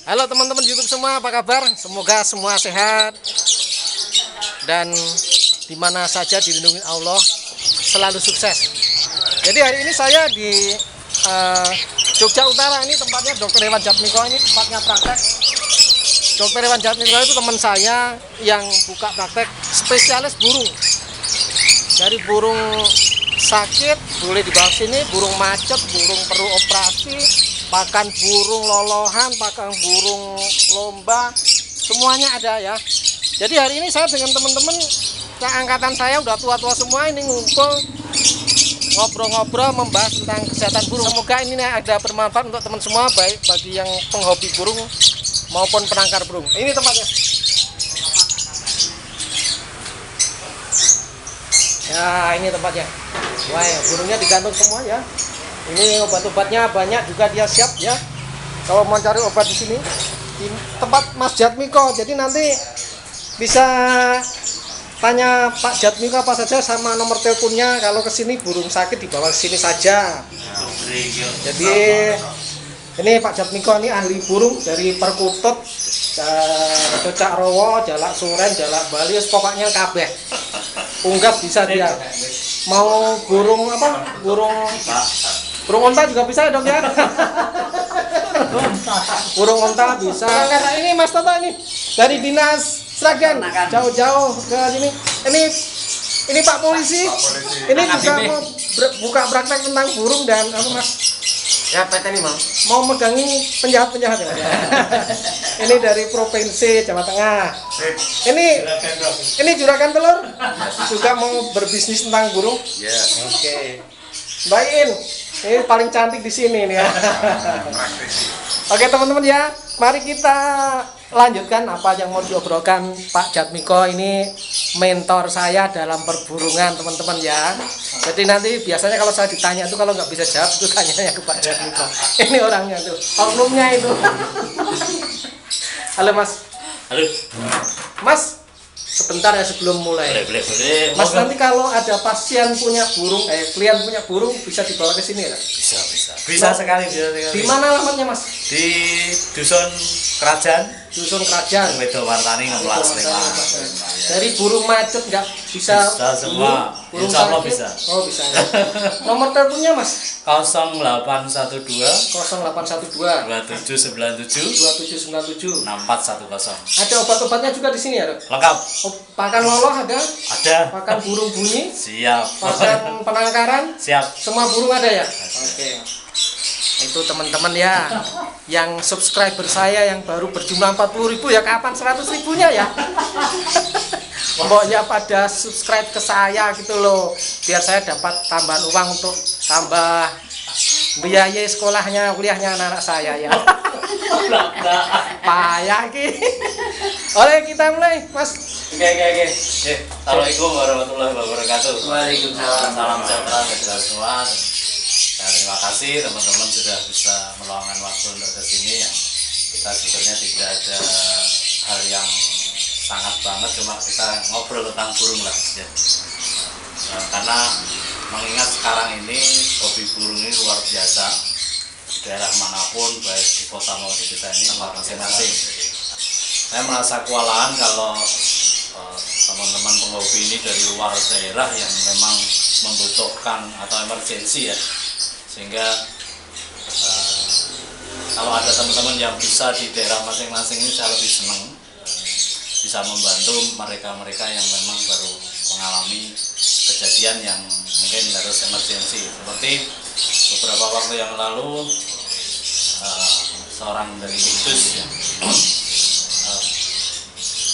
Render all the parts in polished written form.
Halo teman-teman YouTube semua, apa kabar? Semoga semua sehat dan dimana saja dilindungi Allah, selalu sukses. Jadi hari ini saya di Jogja Utara, ini tempatnya Dr. Hewan Jatmiko, ini tempatnya praktek. Dr. Hewan Jatmiko itu teman saya yang buka praktek spesialis burung. Dari burung sakit boleh dibawa sini, burung macet, burung perlu operasi, pakan burung lolohan, pakan burung lomba, semuanya ada ya. Jadi hari ini saya dengan teman-teman yang angkatan saya udah tua-tua semua ini ngumpul ngobrol-ngobrol membahas tentang kesehatan burung. Semoga ini ada bermanfaat untuk teman semua, baik bagi yang penghobi burung maupun penangkar burung. Ini tempatnya. Ya, ini tempatnya. Wah, ya, burungnya digantung semua ya. Ini obat-obatnya banyak juga, dia siap ya. Kalau mau cari obat di sini di tempat Mas Jatmiko. Jadi nanti bisa tanya Pak Jatmiko apa saja sama nomor teleponnya. Kalau ke sini burung sakit dibawa ke sini saja. Jadi ini Pak Jatmiko ini ahli burung dari Perkutut, Cocak Rowo, Jalak Suren, Jalak Bali, pokoknya kabeh. Unggas bisa dia. Mau burung apa? Burung onta juga bisa ya dok ya. Burung onta bisa. Karena ini Mas Toto ini dari Dinas Sragen, jauh-jauh ke sini. Ini Pak Polisi. Ini juga mau buka praktek tentang burung dan apa Mas? Ya, PT ini mau megangi penjahat-penjahat ya. Ini dari Provinsi Jawa Tengah. Ini Juragan Telur juga mau berbisnis tentang burung. Ya. Oke. Mbak In, ini paling cantik di sini nih ya. Oke teman-teman ya, mari kita lanjutkan apa yang mau diobrolkan Pak Jatmiko. Ini mentor saya dalam perburungan teman-teman ya. Jadi nanti biasanya kalau saya ditanya itu kalau nggak bisa jawab itu tanyanya ke Pak Jatmiko. Ini orangnya tuh, oknumnya itu. Halo Mas. Halo. Mas, sebentar ya sebelum mulai. Boleh. Mas nanti kalau ada pasien punya burung, klien punya burung bisa dibawa ke sini ya? Bisa sekali. Di mana alamatnya Mas? Di Dusun Kerajaan. Dusun Kerajaan. Wedo Wartani Ngeplas Sleman. Dari burung macet nggak bisa? Bisa semua. Burung Insya Allah sakit? bisa. Oh bisa ya. Nomor teleponnya Mas? 0812 0812 2797 2797 6410. Ada obat-obatnya juga di sini ya dok? Lengkap. Pakan loloh ada? Ada. Pakan burung bunyi? Siap. Pakan penangkaran? Siap. Semua burung ada ya? Oke. Itu teman-teman ya, yang subscriber saya yang baru berjumlah 40.000 ya, kapan 100.000-nya ya? Pokoknya pada subscribe ke saya gitu loh, biar saya dapat tambahan uang untuk tambah biaya sekolahnya, kuliahnya anak-anak saya ya. Payah ki. Oleh kita mulai Mas. Oke. Assalamualaikum warahmatullahi wabarakatuh. Waalaikumsalam. Salam sejahtera bagi semua. Terima kasih teman-teman sudah bisa meluangkan waktu untuk kesini. Yang kita sebetulnya tidak ada hal yang sangat banget, cuma kita ngobrol tentang burung lah ya. Karena mengingat sekarang ini hobi burung ini luar biasa di daerah manapun, baik di kota maupun di desa ini masing-masing. Saya merasa kewalahan kalau teman-teman penghobi ini dari luar daerah yang memang membutuhkan atau emergensi ya, sehingga kalau ada teman-teman yang bisa di daerah masing-masing ini saya lebih senang bisa membantu mereka-mereka yang memang baru mengalami kejadian yang mungkin harus emergensi. Seperti beberapa waktu yang lalu seorang dari Kudus ya,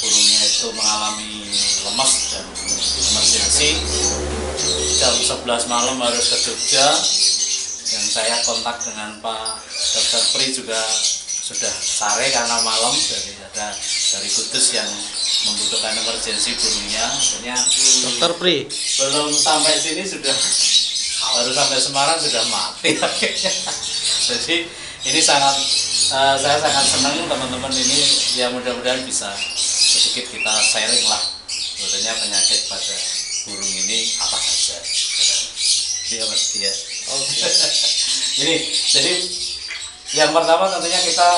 burungnya itu mengalami lemas dan emergensi, jam 11 malam harus ke Jogja. Yang saya kontak dengan Pak Dr. Pri juga sudah sare karena malam, jadi ada dari Kudus yang membutuhkan emergensi burungnya. Akhirnya Dr. Pri belum sampai sini sudah, baru sampai Semarang sudah mati akhirnya. Jadi ini saya sangat senang teman-teman ini ya, mudah-mudahan bisa sedikit kita sharing lah sebetulnya penyakit pada burung ini apa saja. Dia pasti ya. Jadi yang pertama tentunya kita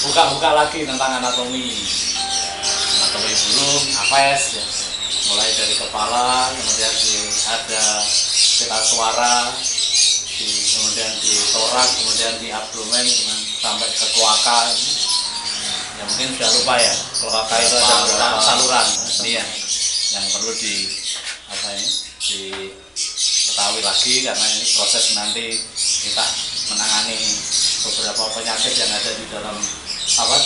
buka-buka lagi tentang anatomi burung, apes ya. Mulai dari kepala, kemudian ada pita suara, kemudian di torak, kemudian di abdomen, sampai ke kloaka. Ya mungkin sudah lupa ya, kloaka itu ada beberapa saluran ini yang perlu diketahui lagi, karena ini proses nanti kita menangani beberapa penyakit yang ada di dalam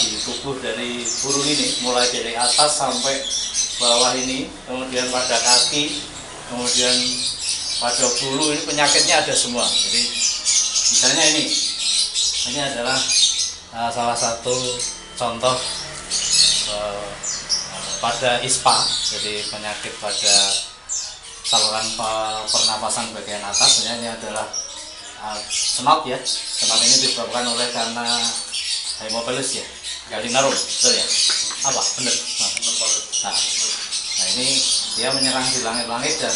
di tubuh dari burung ini, mulai dari atas sampai bawah ini, kemudian pada kaki, kemudian pada bulu, ini penyakitnya ada semua. Jadi misalnya ini adalah salah satu contoh pada ISPA, jadi penyakit pada saluran pernapasan bagian atas. Sebenarnya ini adalah snot ya. Snot ini disebabkan oleh karena Haemophilus ya, Gallinarum, betul ya? Apa? Benar. Nah ini dia menyerang di langit-langit, dan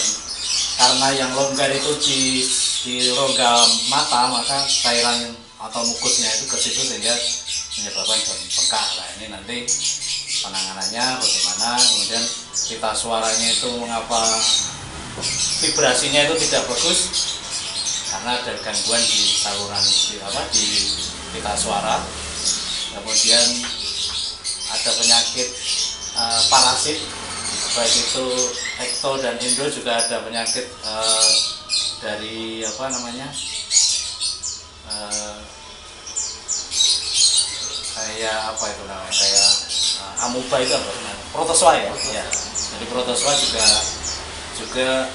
karena yang longgar itu di rongga mata, maka cairan atau mukusnya itu ke situ sehingga menyebabkan bengkak. Nah ini nanti penanganannya bagaimana, kemudian pita suaranya itu mengapa vibrasinya itu tidak bagus, karena ada gangguan di saluran di pita suara. Kemudian ada penyakit parasit, baik itu ekto dan endo, juga ada penyakit dari kayak amuba itu protozoa ya. Jadi protozoa juga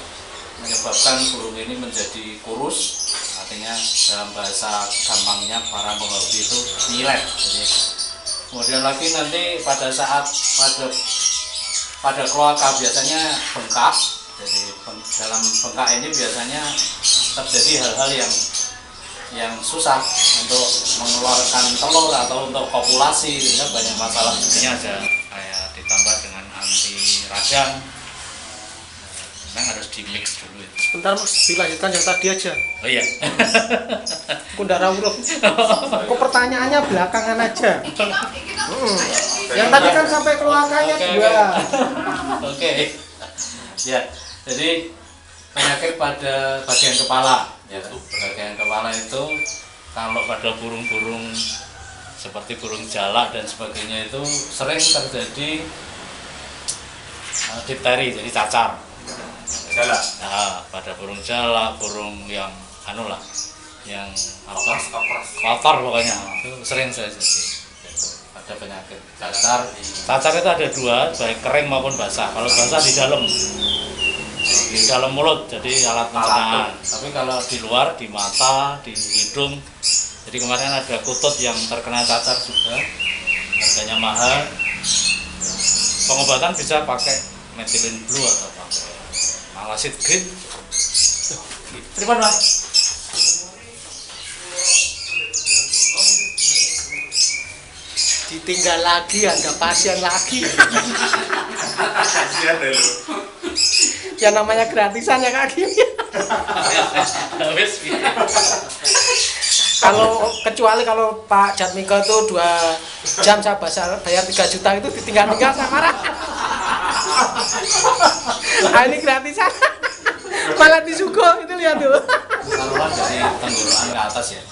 menyebabkan burung ini menjadi kurus. Artinya dalam bahasa gampangnya para penghobi itu nyilet. Jadi, kemudian lagi nanti pada saat pada kloaka biasanya bengkak. Jadi dalam bengkak ini biasanya terjadi hal-hal yang susah untuk mengeluarkan telur atau untuk kopulasi, sehingga banyak masalah. Ini ada kayak ditambah dengan anti radang. Memang harus di mix dulu. Sebentar Mas, dilanjutkan yang tadi aja. Oh iya. Kundara urut. Kok pertanyaannya belakangan aja. Yang tadi kan sampai kloakanya dua. Oke. Ya, jadi penyakit pada bagian kepala. Ya, bagian kepala itu kalau pada burung-burung seperti burung jalak dan sebagainya itu sering terjadi difteri, jadi cacar. Jalak. Nah, pada burung jalak, burung yang yang kotor pokoknya, itu sering saya jadi. Ada penyakit cacar. Cacar itu ada dua, baik kering maupun basah. Kalau basah di dalam mulut, jadi alat pencernaan. Tapi kalau di luar, di mata, di hidung. Jadi kemarin ada kutut yang terkena cacar juga, harganya mahal. Pengobatan bisa pakai methylene blue atau pakai malasid green. Terima kasih. Ditinggal lagi, ada pasien lagi. Kasihan deh lu. Ya namanya gratisan ya Kak Gini. Kecuali kalau Pak Jatmiko itu 2 jam saya bayar 3 juta, itu ditinggal-tinggal saya marah. Nah, ini gratisan. Malah disuguh, itu lihat tuh. Saluran dari tenggorokan ke atas ya,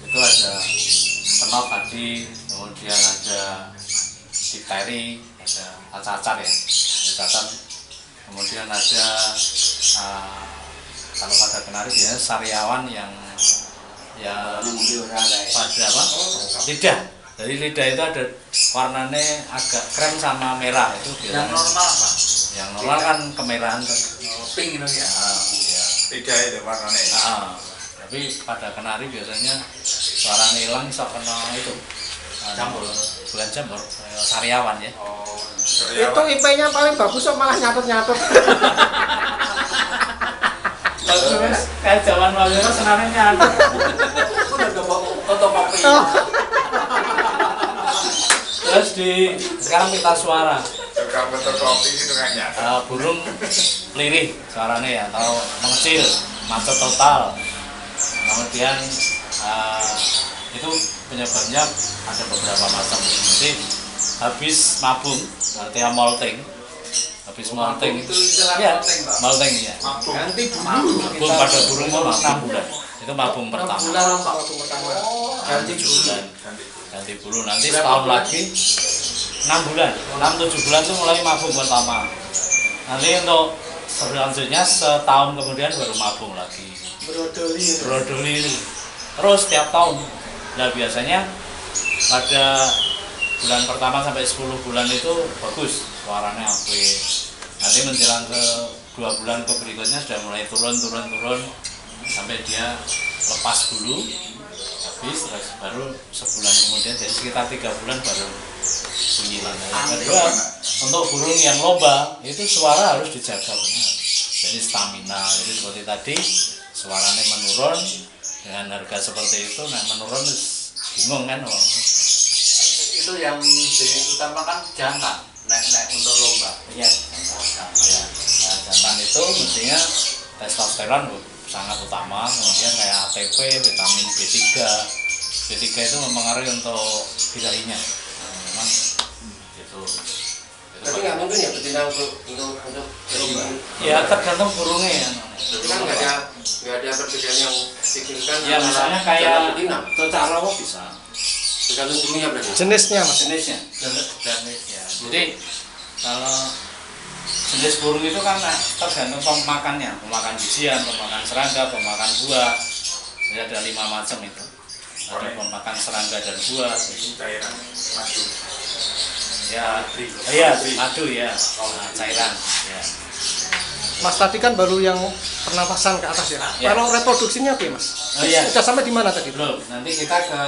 itu ada penok tadi, kemudian ada difteri, ada cacar ya, cacar. Kemudian ada kalau pada kenari biasanya sariawan yang pada lidah. Jadi lidah itu ada warnanya agak krem sama merah, itu biasanya. Yang normal apa? Yang normal kan kemerahan kan. Pink itu ya. Ya. Lidah itu warnanya. Tapi pada kenari biasanya suaranya hilang, bisa kena itu jambul, bukan jambul, sariawan ya. Oh, Itu IP-nya paling bagus kok, malah nyatet-nyatet. Terus kayak zaman Wagero senangnya nyatet. udah bawa fotokopi. Terus sekarang pita suara. Tukang fotokopi itu kan nyata. Burung lirih suaranya ya, atau mengecil, macet total. Kemudian itu penyebabnya ada beberapa macam. Jadi habis mabung, artinya molting. Habis molting itu istilah ya, molting, Pak. molting ya. Ganti Mabung pada burung itu 6 bulan. Itu mabung pertama. Mabung pertama. Ganti bulan. Ganti bulu nanti setahun lagi 6 bulan. 6-7 bulan itu mulai mabung pertama. Nanti untuk selanjutnya setahun kemudian baru mabung lagi. Brodoli terus tiap tahun. Nah biasanya pada bulan pertama sampai 10 bulan itu bagus, suaranya apik. Nanti menjelang ke 2 bulan ke berikutnya sudah mulai turun sampai dia lepas bulu habis, terus baru sebulan kemudian, jadi sekitar 3 bulan baru bunyi lagi. Kedua, untuk burung yang lomba itu suara harus dijaga benar, jadi stamina. Jadi seperti tadi suaranya menurun dengan harga seperti itu, nah menurun bingung kan orang. Itu yang diutamakan jantan naik untuk lomba. Iya, ya. Nah, jantan itu mestinya testosteron sangat utama, kemudian kayak ATP, vitamin B3. B3 itu mempengaruhi untuk birahinya. Memang itu. Tapi nggak mungkin ya betina untuk lomba. Ya tergantung burungnya ya. Jadi kan nggak ada perbedaan yang signifikan. Ya misalnya kayak secara bisa. Tergantung burungnya berarti. Jenisnya mas. Jenisnya. Jadi kalau jenis burung itu kan tergantung pemakannya, pemakan bijian, pemakan serangga, pemakan buah. Jadi ada 5 macam itu. Ada pemakan serangga dan buah. Cairan madu. Ya, iya, madu ya, cairan. Ya. Mas tadi kan baru yang pernapasan ke atas ya. Ya. Kalau reproduksinya apa mas? Oh iya. Sudah sampai di mana tadi? Belum. Nanti kita ke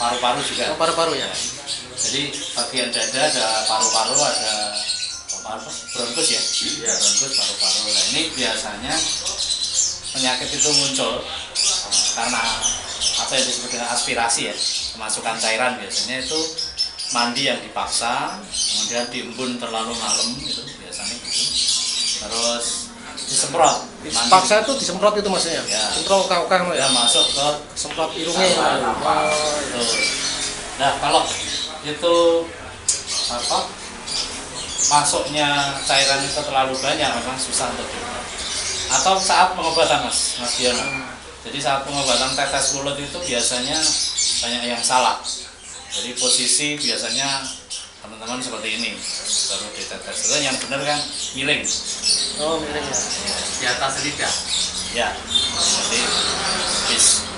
paru-paru juga. Oh, paru-paru ya. Jadi bagian dada ada paru-paru, ada bronkus ya. Iya, bronkus, paru-paru. Nah, ini biasanya penyakit itu muncul karena apa yang disebut dengan aspirasi ya, kemasukan cairan. Biasanya itu mandi yang dipaksa, kemudian diembun terlalu malam, itu biasanya gitu. Terus disemprot. Paksa itu disemprot itu maksudnya? Ya. Semprot kau Ya masuk ke semprot irungnya. Nah kalau itu apa masuknya cairan itu terlalu banyak, memang susah untuk diobat. Atau saat pengobatan mas Diana. Jadi saat pengobatan tetes mulut itu biasanya banyak yang salah. Jadi posisi biasanya teman-teman seperti ini baru ditetes. Itu yang benar kan miring. Oh miring ya. Di atas lidah. Ya. Jadi habis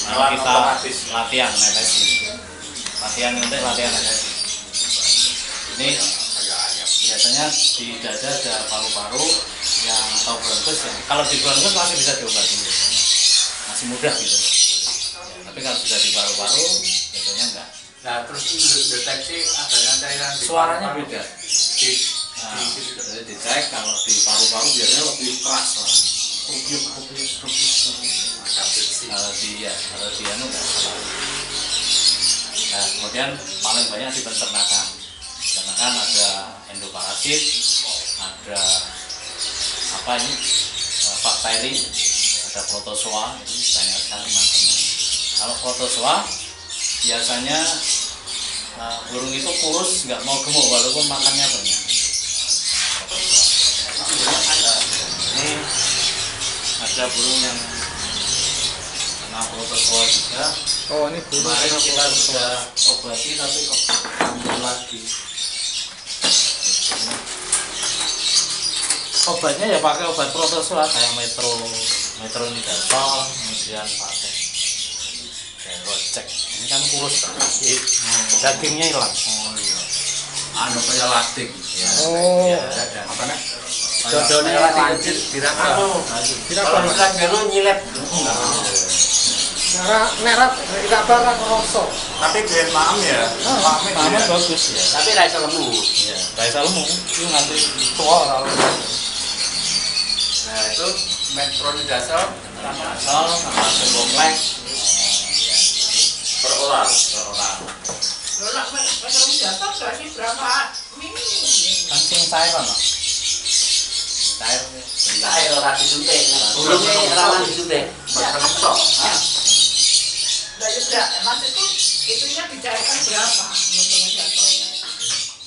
kita latihan netesin. Latihan netesin. Ini biasanya di dada ada paru-paru yang atau bronkus ya. Kalau di bronkus masih bisa diobati, masih mudah gitu. Tapi kalau sudah di paru-paru biasanya enggak. Nah terus deteksi adanya cairan di Suaranya paru-paru. beda. Jadi dicek kalau di paru-paru biasanya lebih keras lah. Kalau di anu enggak salah. Nah kemudian paling banyak di pencernaan. Pencernaan ada endoparasit, ada apa ini bakteri, ada protozoa, itu banyak sekali macamnya. Kalau protozoa biasanya burung itu kurus, nggak mau gemuk walaupun makannya banyak. Ini ada burung yang kena protozoa juga. Oh ini burung Kemarin kita sudah obati tapi kok kambuh lagi. Obatnya ya pakai obat protozoa kayak metronidazol, kemudian pakai Derocek. Ini kan kurus kan, dagingnya hilang. Oh iya. Anu kayak lading. Ya. Oh. Ya, Makanya Jodohnya lanjut dirasa. Kalau dulu nyilep. Merah tidak barang rosok. Tapi biar maam ya. Paman bagus ya. Tapi ra iso lemu. Iya, raisa lemu. Itu nanti tua kalau. Nah itu metronidazol Metronidazol sama Semboklek. per oral. Lola, metronidazol kasih berapa minggu? Kancing cairan loh. Cair ora disuntik. Burungnya ora disuntik. Nah, Enggak, maksudku itunya dicairkan berapa motornya jatuhnya?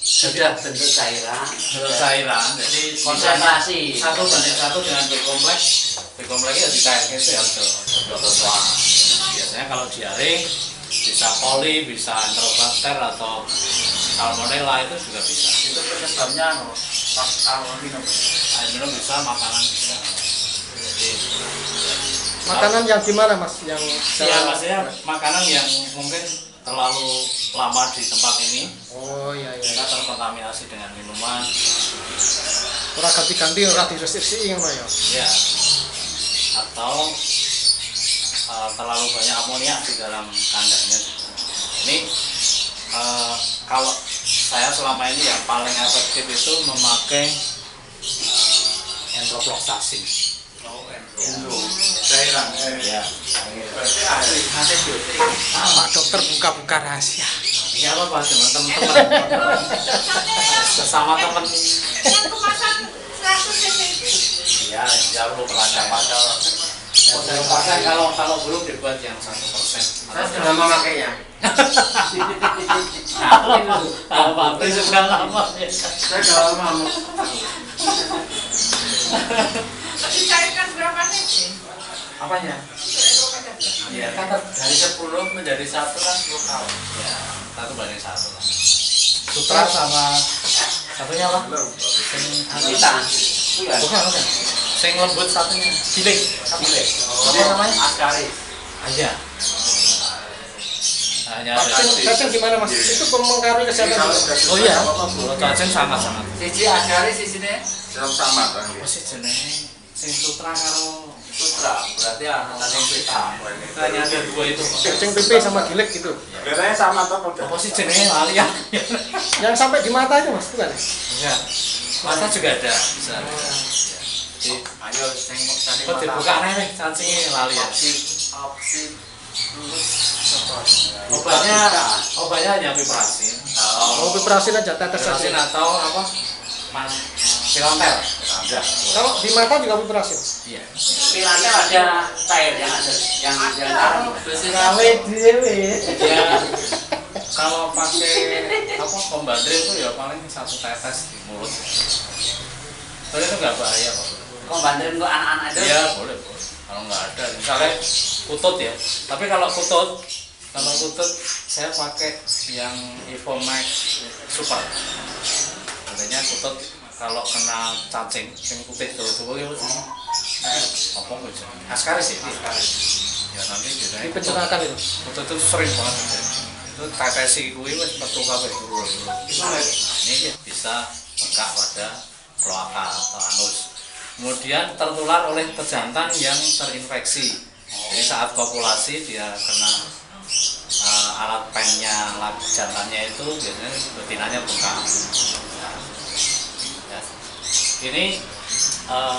Sudah bentuk cairan. Bentuk cairan, jadi Konsentrasi. 1:1 dengan B kompleks. B kompleks ya dicairkan itu ya untuk biasanya kalau diare bisa coli, bisa enterobakter atau salmonella itu juga bisa. Itu penyebabnya kalau minum. Air minum bisa, makanan bisa. Jadi Makanan yang gimana mas? Yang ya maksudnya makanan yang mungkin terlalu lama di tempat ini Oh iya iya. kita terkontaminasi dengan minuman, Ora ganti-ganti ora diresiksi ngono ya. ya, atau terlalu banyak amoniak di dalam kandangnya. Ini kalau saya selama ini yang paling efektif itu memakai enterofloxacin. Cairan. Ya, Berarti ahli antibiotik. Pak dokter buka-buka rahasia. ini apa dengan teman-teman, sesama teman. Yang kemasan 100 cc itu. Ya, jauh pada kalau belum dibuat yang 1%. Saya sudah memakainya. Kalau pabrik sudah lama ya. Saya sudah lama. Dicairkan berapa cc? Apanya? Ya kan dari 10 menjadi 1 kan 10 tahun. Ya, 1:1 lah. Sutra sama satunya apa? Sing Kita. bukan. Sing lembut satunya. Giling. Gile. Apa namanya? Askari. Aja. Hanya Cacing gimana mas? Itu mempengaruhi kesehatan. Oh iya. Kalau cacing sangat-sangat. Sisi askari sisine sama kan. Apa sih jenenge? Sing sutra karo Sutra. Berarti anak yang kita. hanya ada dua itu. Cacing pipi sama gilek gitu. Biasanya sama atau Apa sih jenenge lali ya? Yang sampai di mata itu mas, bukan? Ya. Mata juga ada, bisa. Jadi, Ayo sing tadi kok dibuka nih cacingnya lali ya. Opsi. Obatnya hanya piprasin. Oh, piprasin aja, tetes Piprasin aja. atau apa? Pilantel. Ada. Kalau di mata juga piprasin. Iya. Pilannya ada cair yang ada yang Gawe dhewe. Ya. Kalau pakai apa pembandel itu ya paling 1 tetes di mulut. Tapi itu nggak bahaya kok. kok bantuin kok anak-anak itu? Iya boleh. Kalau nggak ada, misalnya kutut ya. Tapi kalau kutut saya pakai yang Evomax Super. Artinya kutut kalau kena cacing, yang putih dulu ya apa gitu? Askaris ya, askaris. Ya nanti biasanya Dipencerahkan itu. kutut itu sering banget. Itu tetesi kuwi wis metu kabeh dulu. Ini bisa bengkak pada kloaka atau anus. Kemudian tertular oleh pejantan yang terinfeksi. Jadi saat kopulasi dia kena alat pennya jantannya itu biasanya betinanya bengkak. Ya. Ini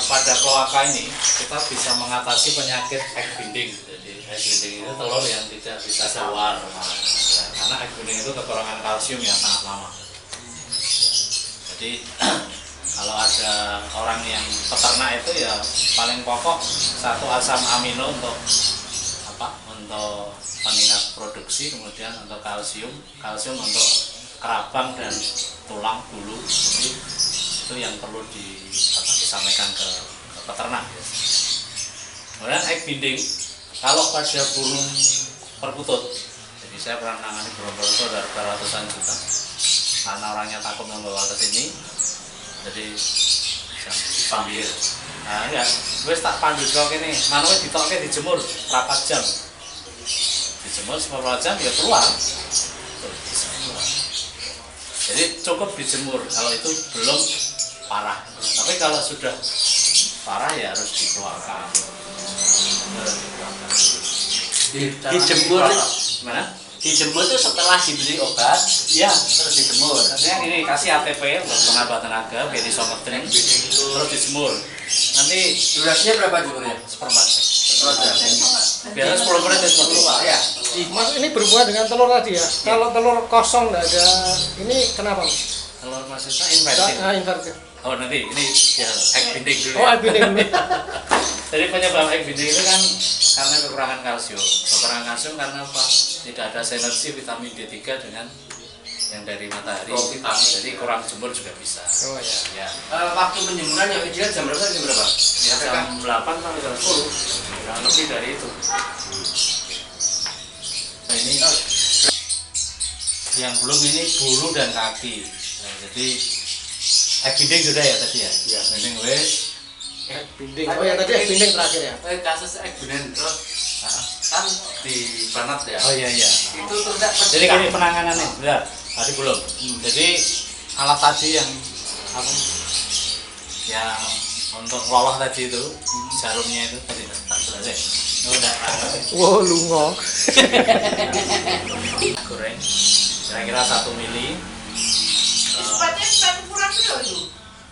pada kloaka ini kita bisa mengatasi penyakit egg binding. Jadi egg binding itu telur yang tidak bisa keluar. Ya, karena egg binding itu kekurangan kalsium yang sangat lama. Jadi kalau ada orang yang peternak itu ya paling pokok satu asam amino untuk apa? Untuk peningkat produksi, kemudian untuk kalsium untuk kerabang dan tulang bulu. Jadi itu yang perlu disampaikan ke peternak. Kemudian egg binding kalau pada burung perkutut, jadi saya pernah menangani burung perkutut dari ratusan juta karena orangnya takut membawa ke sini. Jadi panggil. Nah, enggak, wis tak pandu kok kene. Manoke ditokke dijemur 4 jam. Dijemur 4 jam ya keluar. Jadi cukup dijemur kalau itu belum parah. Tapi kalau sudah parah ya harus dikeluarkan. Dijemur. Mana? Dijemur itu setelah dibeli obat, Ya, terus dijemur. artinya ini kasih ATP untuk pengabat tenaga biar iso ngetrim terus dijemur. Nanti Durasinya berapa jemurnya? seperempat jam. Biasanya Biasanya 10 menit itu seperti itu. Ya. Mas ini berhubungan dengan telur tadi ya. Kalau telur kosong nggak ada, ini kenapa mas? Telur maksudnya invertin. Invertil. Oh nanti ini ya egg binding dulu. Oh, Ya. egg binding dulu. Jadi penyebab egg binding itu kan karena kekurangan kalsium. Kekurangan kalsium karena apa? Tidak ada sinergi vitamin D3 dengan yang dari matahari. Oh, vitamin. Jadi kurang jemur juga bisa. Oh ya. Ya, Waktu penjemuran yang ideal jam berapa jam berapa? ya jam 8 sampai jam 10. Jangan lebih dari itu. Nah, ini yang belum ini bulu dan kaki. Nah, jadi binding sudah ya tadi ya? Iya. Binding wes. Binding. Oh ya tadi binding terakhir ya. Kasus ekbinen terus kan di banat ya. Oh iya iya. Itu tidak Jadi gini penanganannya, benar. Tadi belum. Jadi alat tadi yang apa? Yang untuk ngelola tadi itu jarumnya itu tadi tak selesai. Udah. Wow lungo. Goreng kira-kira 1 mili. Sepatnya satu kurang kilo itu.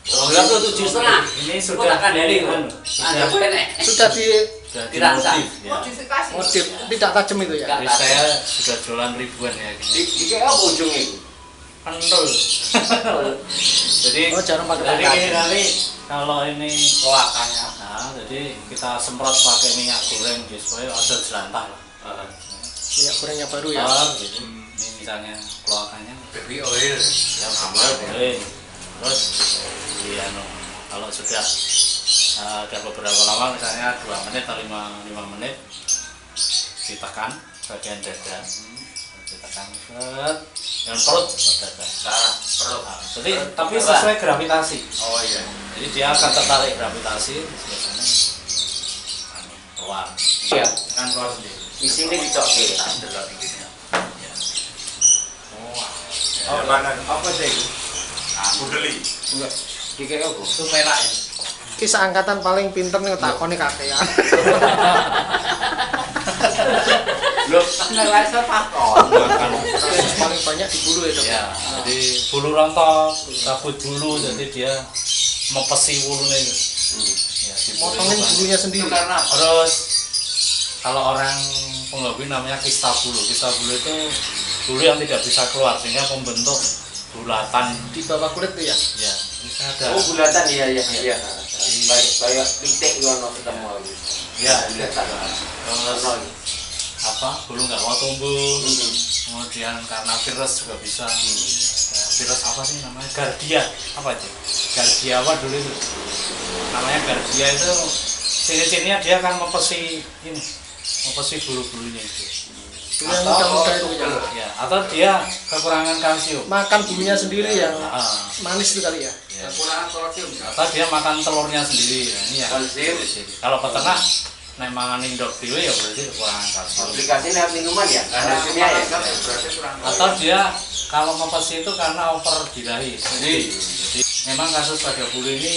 Program tuh 7,5. Ini sudah ini kan? ada penek. Sudah di Sudah Dirangsang. dimodif, ya. Modifikasi. modif, tidak tajam itu ya. Jadi saya sudah jualan ribuan ya gini. Di kayak apa ujungnya itu? Pentol. Jadi Oh jarang pakai jadi pakai. ini nanti kalau ini Kloakannya. nah, jadi kita semprot pakai minyak goreng gitu, supaya ada jelantah lah. Minyak gorengnya baru ya. Gitu. Ini misalnya kloakannya Baby oil. ya boleh. Terus di kalau sudah beberapa lama misalnya 2 menit atau 5 menit ditekan bagian dada, ditekan dan perut dada. Perut. Jadi tapi sesuai gravitasi. Oh iya. Jadi dia akan tertarik gravitasi biasanya keluar. Iya. Kan keluar sendiri. Di sini dicoke. Delok dikit ya. Oh, mana? Apa sih? Budeli. Enggak. Di kayak apa? Itu merah ya. Kisah angkatan paling pinter nih takoni kakek ya. Loh, merah saya takon. Kasus paling banyak di bulu itu. Ya, jadi bulu rontok, rambut bulu, jadi dia mempesi bulunya itu. Ya, di bulu Motongin itu bulunya Itu sendiri. karena Terus kalau orang penghobi namanya kista bulu. Kista bulu itu bulu yang tidak bisa keluar sehingga membentuk bulatan. Di bawah kulit tuh ya. Ya, ini ada. oh bulatan iya. Baik kayak titik ngono ketemu aku. Ya, Bulatan. terus apa? Bulu nggak mau tumbuh. Kemudian karena virus juga bisa. Ya, virus apa sih namanya? Gardia. Apa itu? Gardia apa dulu itu? Namanya Gardia itu ciri-cirinya dia akan mempesi ini, mempesi bulu-bulunya itu. Bulu yang muda-muda itu ya. Ya, atau dia kekurangan kalsium. Makan bulunya sendiri yang Ah, manis itu kali ya. ya. Kekurangan kalsium. Atau dia makan telurnya sendiri. Ya, ini ya. Kalsium. Kalau peternak nek mangan indok dhewe ya berarti kekurangan kalsium. Aplikasi lewat minuman ya? Karena kimia ya? Atau dia kalau mempesi itu karena over birahi. Jadi memang kasus pada bulu ini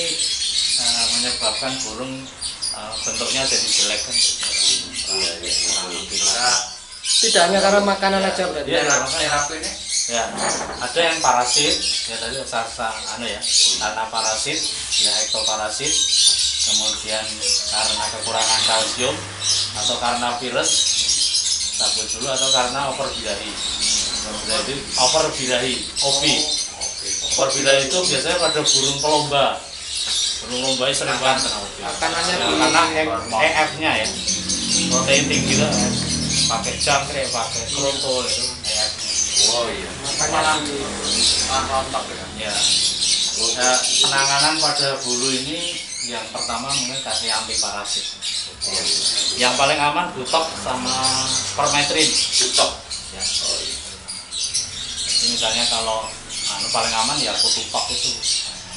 menyebabkan burung bentuknya jadi jelek kan. Tidak hanya karena makanan aja berarti. Iya, Terapi ini ya, ada yang parasit, ya tadi ya, karena parasit, ya ektoparasit, kemudian karena kekurangan kalsium, atau karena virus, sabut dulu, atau karena over birahi. Jadi over birahi, OB. Over birahi itu biasanya pada burung pelomba. Burung lomba sering banget kena OB. Makanannya Ya, di karena EF-nya ya, protein tinggi itu, pakai jangkrik, pakai kroto itu EF-nya. oh iya. makannya di Rontok ya. Ya. Ya, penanganan pada bulu ini yang pertama mungkin kasih anti parasit. Yang paling aman butok sama permetrin. Butok. Ya. Jadi misalnya kalau paling aman ya kututok itu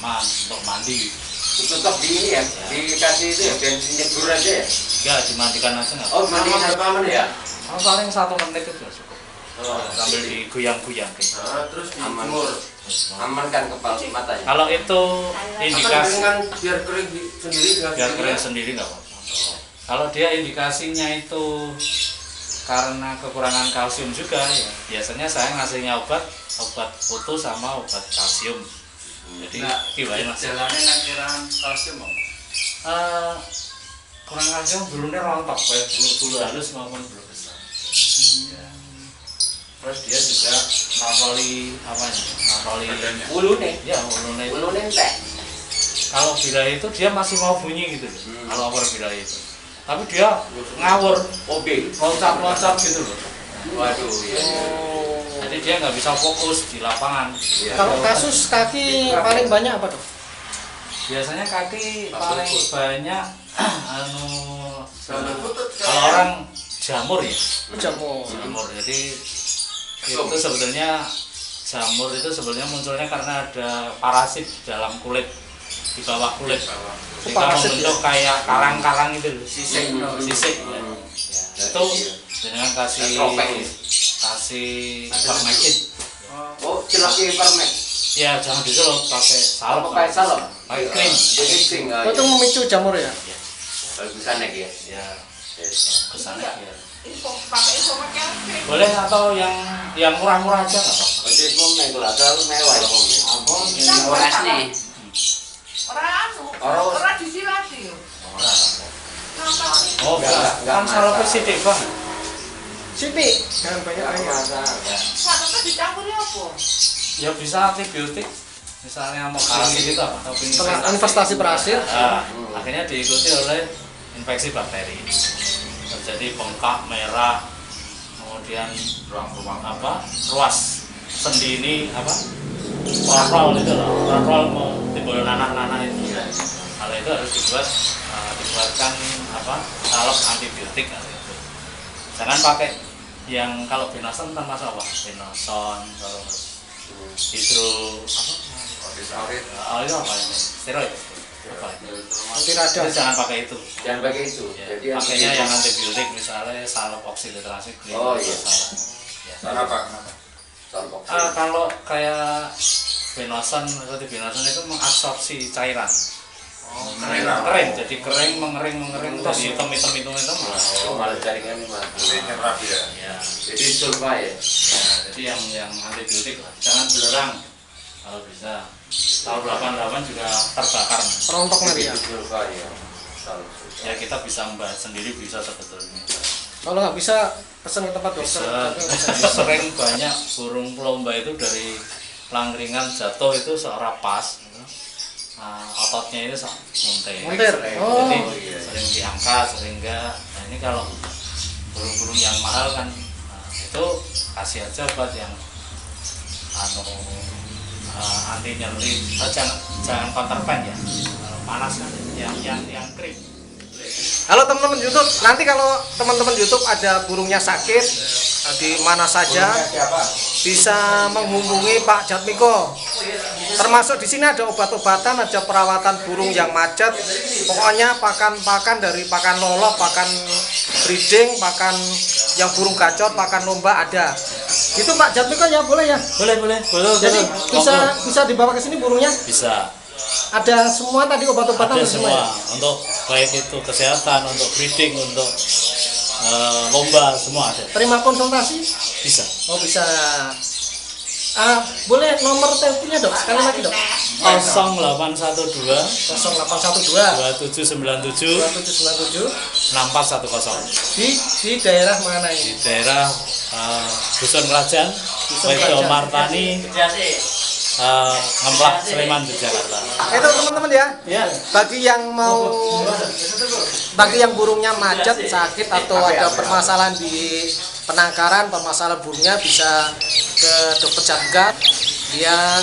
aman untuk mandi. Tutup di ini ya? Dikasih itu ya? Bensin nyebur aja ya? Ya dimandikan aja nggak? Oh, mandi apa aman ya? Paling 1 menit itu sudah cukup. Oh, Sambil digoyang-goyang. terus dijemur. Amankan kepala matanya. Kalau itu indikasi Kan biar kering sendiri dengan biar kering sendiri nggak apa-apa. Kalau dia indikasinya itu karena kekurangan kalsium juga, ya biasanya saya ngasihnya obat foto sama obat kalsium. Jadi gimana mas? Jalannya nak kirahan kalsium apa? Kurang kalsium bulunya rontok, baik bulu halus maupun bulu besar. Ya. Terus dia juga nonoli Bulu nih. ya bulunya itu. Bulu nih entek. Kalau birahi itu dia masih mau bunyi gitu. Kalau over birahi itu. tapi dia ngawur, Oke. loncat-loncat gitu loh. Waduh, iya. Jadi dia nggak bisa fokus di lapangan. Iya. Kalau kasus kaki paling banyak apa dok? Biasanya kaki paling banyak kalau Kalau orang jamur ya, Jamur. jamur. Jadi itu sebetulnya jamur itu sebenarnya munculnya karena ada parasit di dalam kulit, di bawah kulit. Jika Parasit membentuk kayak karang-karang itu loh. sisik, Sisik ya. Itu dengan kasih ivermectin. Oh, cilaki permek. Ya jangan dicelup, pakai salep. Pakai salep. Pakai krim. Jadi kering. Oh, itu memicu jamur ya? Bisa nek ya. Ya, kesana ya. Pakai info pakai apa? Boleh atau yang murah-murah aja nggak apa-apa. Oke, pomnya kalau terlalu mewah ya pomnya. Orang nih. orang disilati. Oh, Enggak kan salep sidik bang. Siti, jangan banyak-banyak. Salep dicampuri apa? Ya bisa antibiotik, misalnya mau parasit itu atau Setelah investasi berhasil, akhirnya diikuti oleh infeksi bakteri. Terjadi bengkak merah, kemudian ruas sendi ini protol itu loh, protol mau timbul nanah-nanah itu. Kalau itu harus dibuatkan salep antibiotik itu. Jangan pakai yang kalau benoson termasuk apa? Benoson terus hidro itu apa ini? Steroid. Apa itu? anti radang. Jadi jangan pakai itu. Jangan pakai itu. Ya, Jadi pakainya yang antibiotik misalnya salep oksalitrasik. Oh, iya. Ya. Kenapa? Salep. Kalau kayak benoson seperti benoson itu mengabsorpsi cairan. Kering, jadi kering, mengering, jadi hitam. Oh, malah jaringan mati. Ya. Jadi sulfa ya. Ya, jadi yang antibiotik lah. Jangan belerang kalau bisa. Tahun 88 juga terbakar. Rontok nanti ya. Sulfa ya. Ya kita bisa membahas sendiri bisa sebetulnya. Kalau nggak bisa pesan ke tempat dokter. Bisa. Sering banyak burung pelomba itu dari pelangkringan jatuh itu seorang pas. Ototnya itu muntir. Muntir. Oh. Jadi sering diangkat, sering enggak. Nah ini kalau burung-burung yang mahal kan itu kasih aja obat yang anti nyeri. Jangan counterpan ya. Kalau panas kan yang krim. Halo teman-teman YouTube, nanti kalau teman-teman YouTube ada burungnya sakit di mana saja bisa menghubungi Pak Jatmiko. Termasuk di sini ada obat-obatan, ada perawatan burung yang macet. Pokoknya pakan dari pakan lolok, pakan breeding, pakan yang burung gacor, pakan lomba ada. Gitu Pak Jatmiko ya, boleh ya? Boleh. Jadi bisa dibawa ke sini burungnya? Bisa. Ada semua tadi obat-obatan Ada semua. semua untuk baik itu kesehatan, untuk breeding, untuk lomba semua ada. Terima konsultasi? Bisa. Oh bisa. Boleh nomor teleponnya dok? Sekali lagi dok. 0812 0812 2797 2797 6410 di daerah mana di ini? daerah Dusun Kerajaan, Wedo Martani, Ngemplak, Sleman, Yogyakarta. Itu teman-teman ya. Ya. Bagi yang burungnya macet, sakit atau ada permasalahan di penangkaran, permasalahan burungnya bisa ke Dokter Jatgat. Dia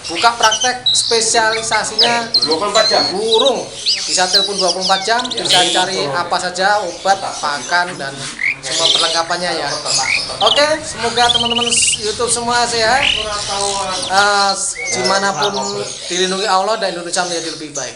buka praktek spesialisasinya 24 jam. burung. Bisa telepon 24 jam, bisa cari apa saja obat, pakan dan semua perlengkapannya ya. Oke, semoga teman-teman YouTube semua sehat. Dimanapun dilindungi Allah dan Indonesia menjadi lebih baik.